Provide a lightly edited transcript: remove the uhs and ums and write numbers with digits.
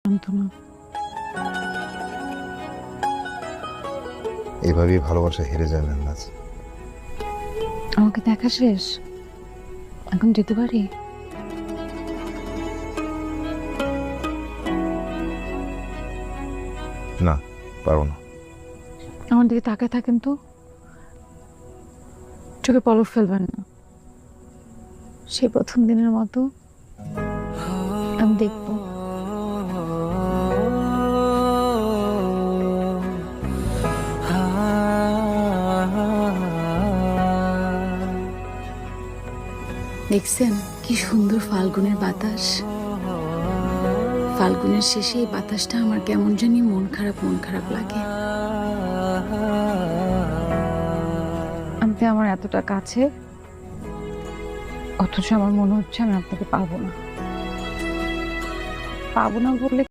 যন্ত্রণা। এভাবেই ভালোবাসা হেরে যায় মেহনাজ। আমাকে দেখা শেষ, এখন যেতে পারি? না, পারবো না। আমার দিকে তাকায় থাকেন তো, চোখে পলক ফেলবেন না। সে প্রথম দিনের মতো আমি দেখবো। দেখছেন কি সুন্দর ফাল্গুনের বাতাস। ফাল্গুনের শেষে এই বাতাসটা আমার কেমন জানি মন খারাপ লাগে। আপনি আমার এতটা কাছে, অথচ আমার মনে হচ্ছে আমি আপনাকে পাবো না বলে